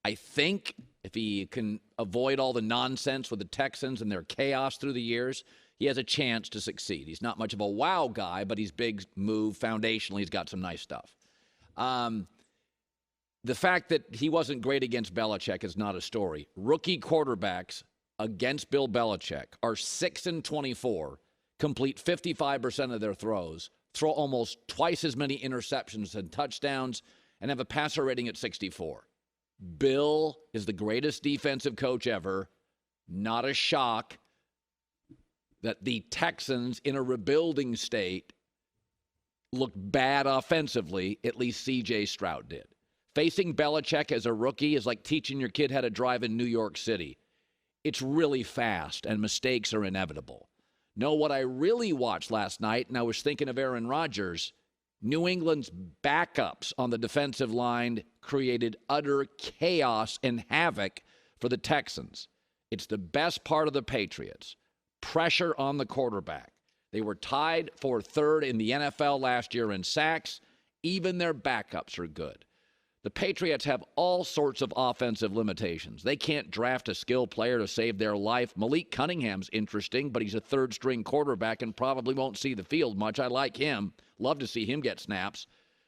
I think if he can avoid all the nonsense with the Texans and their chaos through the years, he has a chance to succeed. He's not much of a wow guy, but he's big move foundationally. He's got some nice stuff. The fact that he wasn't great against Belichick is not a story. Rookie quarterbacks against Bill Belichick are 6-24, complete 55% of their throws, throw almost twice as many interceptions and touchdowns, and have a passer rating at 64. Bill is the greatest defensive coach ever. Not a shock that the Texans, in a rebuilding state, look bad offensively. At least CJ Stroud did. Facing Belichick as a rookie is like teaching your kid how to drive in New York City. It's really fast, and mistakes are inevitable. No, what I really watched last night, and I was thinking of Aaron Rodgers, New England's backups on the defensive line created utter chaos and havoc for the Texans. It's the best part of the Patriots. Pressure on the quarterback. They were tied for third in the NFL last year in sacks. Even their backups are good. The Patriots have all sorts of offensive limitations. They can't draft a skilled player to save their life. Malik Cunningham's interesting, but he's a third-string quarterback and probably won't see the field much. I like him. Love to see him get snaps.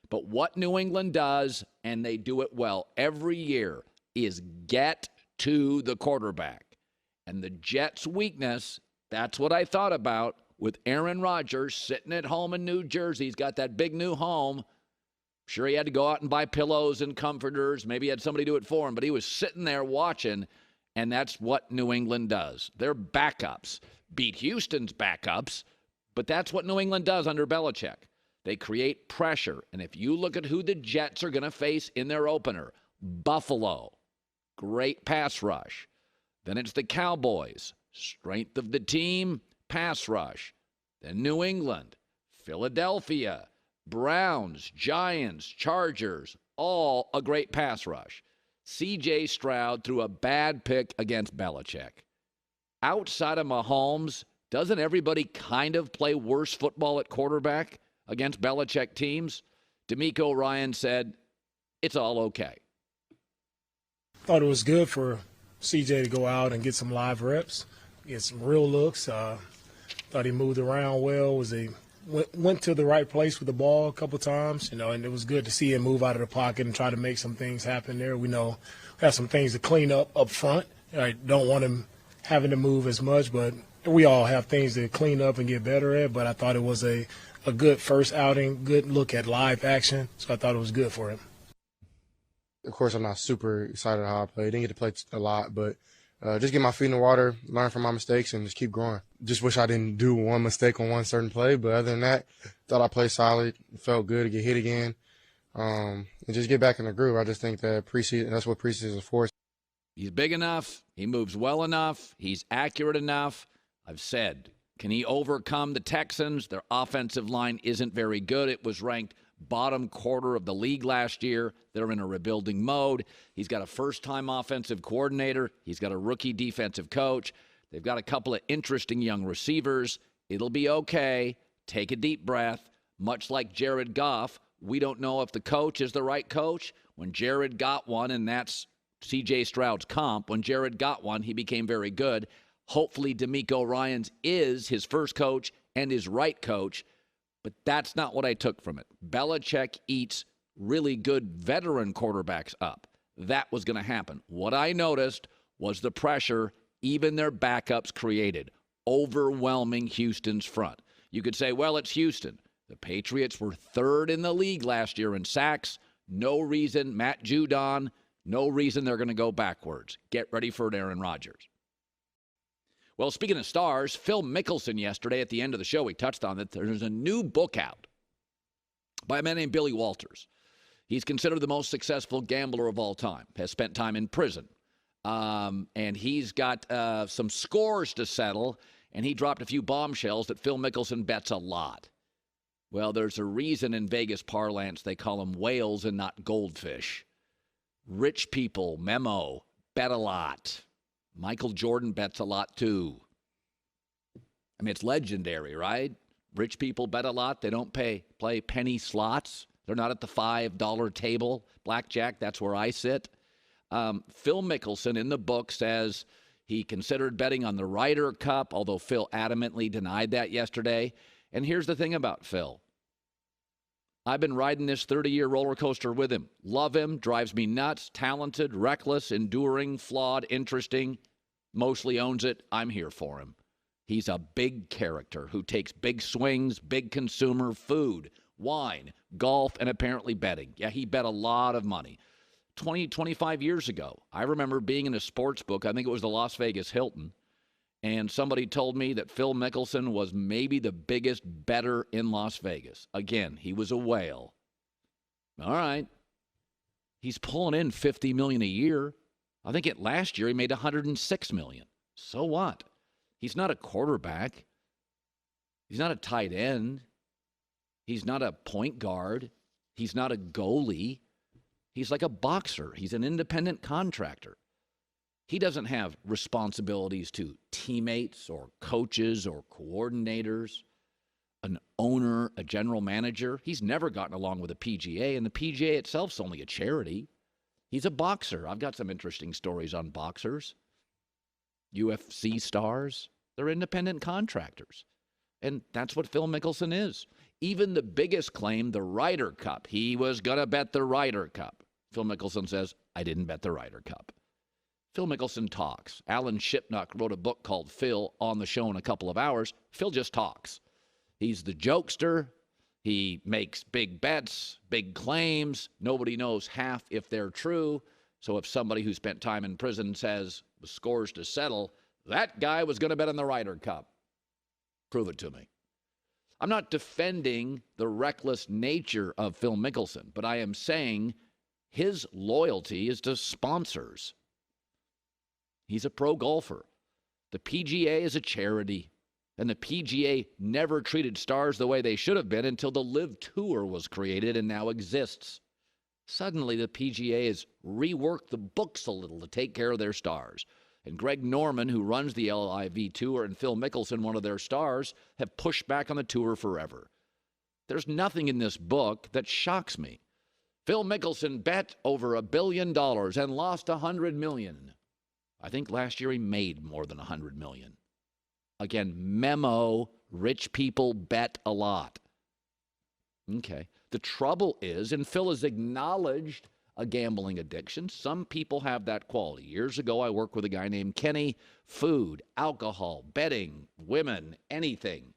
But what New England does, and they do it well every year, is get to the quarterback. And the Jets' weakness, that's what I thought about with Aaron Rodgers sitting at home in New Jersey. He's got that big new home. Sure, he had to go out and buy pillows and comforters. Maybe he had somebody do it for him, but he was sitting there watching, and that's what New England does. Their backups beat Houston's backups, but that's what New England does under Belichick. They create pressure, and if you look at who the Jets are going to face in their opener, Buffalo, great pass rush. Then it's the Cowboys, strength of the team, pass rush. Then New England, Philadelphia, Browns, Giants, Chargers, all a great pass rush. CJ Stroud threw a bad pick against Belichick. Outside of Mahomes, doesn't everybody kind of play worse football at quarterback against Belichick teams? DeMeco Ryan said, it's all okay. Thought it was good for CJ to go out and get some live reps, get some real looks. Thought he moved around well. Went to the right place with the ball a couple times, and it was good to see him move out of the pocket and try to make some things happen there. We know we have some things to clean up front. I don't want him having to move as much, but we all have things to clean up and get better at. But I thought it was a good first outing, good look at live action, so I thought it was good for him. Of course, I'm not super excited how I played. Didn't get to play a lot, but just get my feet in the water, learn from my mistakes, and just keep growing. Just wish I didn't do one mistake on one certain play, but other than that, thought I played solid. Felt good to get hit again, and just get back in the groove. I just think that preseason, that's what preseason is for. He's big enough. He moves well enough. He's accurate enough. I've said, can he overcome the Texans? Their offensive line isn't very good. It was ranked bottom quarter of the league last year. They're in a rebuilding mode. He's got a first-time offensive coordinator. He's got a rookie defensive coach. They've got a couple of interesting young receivers. It'll be okay. Take a deep breath. Much like Jared Goff, we don't know if the coach is the right coach. When Jared got one, and that's CJ Stroud's comp, when Jared got one, he became very good. Hopefully DeMeco Ryans is his first coach and his right coach. But that's not what I took from it. Belichick eats really good veteran quarterbacks up. That was going to happen. What I noticed was the pressure even their backups created, overwhelming Houston's front. You could say, well, it's Houston. The Patriots were third in the league last year in sacks. No reason, Matt Judon, no reason they're going to go backwards. Get ready for it, Aaron Rodgers. Well, speaking of stars, Phil Mickelson yesterday at the end of the show, we touched on it. There's a new book out by a man named Billy Walters. He's considered the most successful gambler of all time, has spent time in prison. And he's got some scores to settle, and he dropped a few bombshells that Phil Mickelson bets a lot. Well, there's a reason in Vegas parlance they call them whales and not goldfish. Rich people, memo, bet a lot. Michael Jordan bets a lot, too. I mean, it's legendary, right? Rich people bet a lot. They don't play penny slots. They're not at the $5 table. Blackjack, that's where I sit. Phil Mickelson in the book says he considered betting on the Ryder Cup, although Phil adamantly denied that yesterday. And here's the thing about Phil. I've been riding this 30-year roller coaster with him. Love him, drives me nuts, talented, reckless, enduring, flawed, interesting, mostly owns it. I'm here for him. He's a big character who takes big swings, big consumer, food, wine, golf, and apparently betting. Yeah, he bet a lot of money. 25 years ago, I remember being in a sports book, I think it was the Las Vegas Hilton, and somebody told me that Phil Mickelson was maybe the biggest bettor in Las Vegas. Again, he was a whale. All right. He's pulling in $50 million a year. I think last year he made $106 million. So what? He's not a quarterback. He's not a tight end. He's not a point guard. He's not a goalie. He's like a boxer. He's an independent contractor. He doesn't have responsibilities to teammates or coaches or coordinators, an owner, a general manager. He's never gotten along with the PGA, and the PGA itself's only a charity. He's a boxer. I've got some interesting stories on boxers. UFC stars, they're independent contractors. And that's what Phil Mickelson is. Even the biggest claim, the Ryder Cup. He was going to bet the Ryder Cup. Phil Mickelson says, I didn't bet the Ryder Cup. Phil Mickelson talks. Alan Shipnuck wrote a book called Phil on the show in a couple of hours. Phil just talks. He's the jokester. He makes big bets, big claims. Nobody knows half if they're true. So if somebody who spent time in prison says, with scores to settle, that guy was going to bet on the Ryder Cup, prove it to me. I'm not defending the reckless nature of Phil Mickelson, but I am saying his loyalty is to sponsors. He's a pro golfer. The PGA is a charity, and the PGA never treated stars the way they should have been until the LIV Tour was created and now exists. Suddenly, the PGA has reworked the books a little to take care of their stars. And Greg Norman, who runs the LIV Tour, and Phil Mickelson, one of their stars, have pushed back on the tour forever. There's nothing in this book that shocks me. Phil Mickelson bet over $1 billion and lost $100 million. I think last year he made more than $100 million. Again, memo, rich people bet a lot. Okay. The trouble is, and Phil has acknowledged a gambling addiction. Some people have that quality. Years ago, I worked with a guy named Kenny. Food, alcohol, betting, women, anything.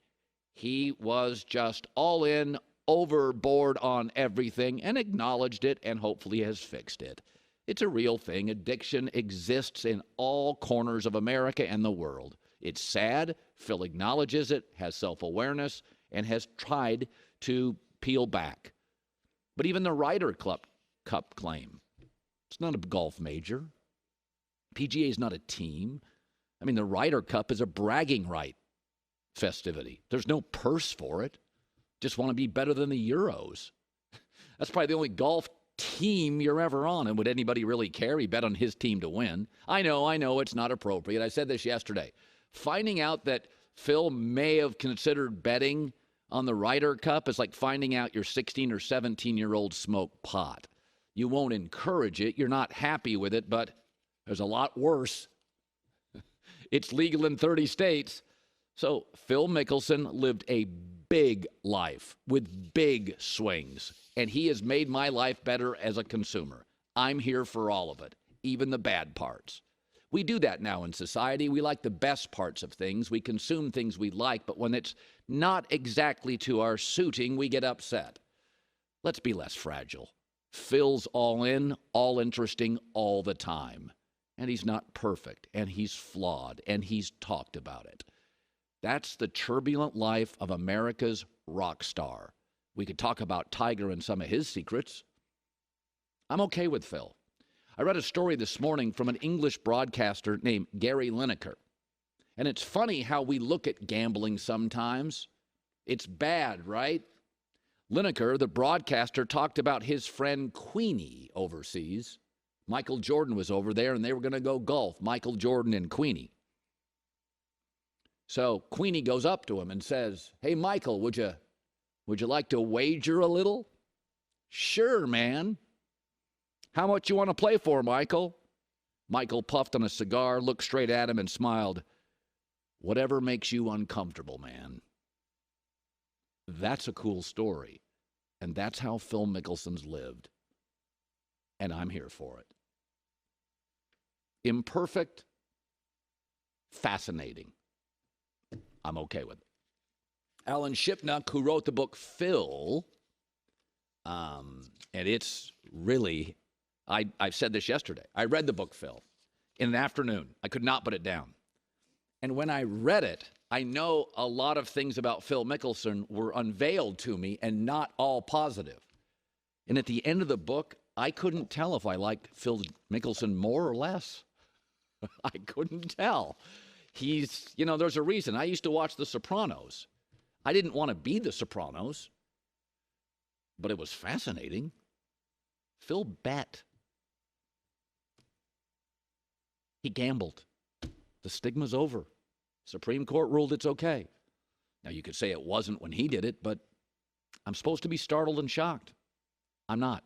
He was just all in, overboard on everything, and acknowledged it and hopefully has fixed it. It's a real thing. Addiction exists in all corners of America and the world. It's sad. Phil acknowledges it, has self-awareness, and has tried to peel back. But even the Ryder Cup claim, it's not a golf major. PGA is not a team. I mean, the Ryder Cup is a bragging right festivity. There's no purse for it. Just want to be better than the Euros. That's probably the only golf team you're ever on. And would anybody really care? He bet on his team to win. I know it's not appropriate. I said this yesterday. Finding out that Phil may have considered betting on the Ryder Cup is like finding out your 16 or 17-year-old smoked pot. You won't encourage it. You're not happy with it, but there's a lot worse. It's legal in 30 states. So Phil Mickelson lived a big life with big swings, and he has made my life better as a consumer. I'm here for all of it, even the bad parts. We do that now in society. We like the best parts of things. We consume things we like, but when it's not exactly to our suiting, we get upset. Let's be less fragile. Phil's all in, all interesting, all the time. And he's not perfect, and he's flawed, and he's talked about it. That's the turbulent life of America's rock star. We could talk about Tiger and some of his secrets. I'm okay with Phil. I read a story this morning from an English broadcaster named Gary Lineker. And it's funny how we look at gambling sometimes. It's bad, right? Lineker, the broadcaster, talked about his friend Queenie overseas. Michael Jordan was over there, and they were going to go golf, Michael Jordan and Queenie. So Queenie goes up to him and says, "Hey, Michael, would you like to wager a little?" "Sure, man." "How much you want to play for, Michael?" Michael puffed on a cigar, looked straight at him, and smiled. Whatever makes you uncomfortable, man. That's a cool story. And that's how Phil Mickelson's lived. And I'm here for it. Imperfect, fascinating. I'm okay with it. Alan Shipnuck, who wrote the book Phil, and it's really, I've said this yesterday. I read the book Phil in an afternoon. I could not put it down. And when I read it, I know a lot of things about Phil Mickelson were unveiled to me and not all positive. And at the end of the book, I couldn't tell if I liked Phil Mickelson more or less. I couldn't tell. He's, there's a reason. I used to watch The Sopranos. I didn't want to be The Sopranos, but it was fascinating. Phil bet. He gambled. The stigma's over. Supreme Court ruled it's okay. Now, you could say it wasn't when he did it, but I'm supposed to be startled and shocked. I'm not.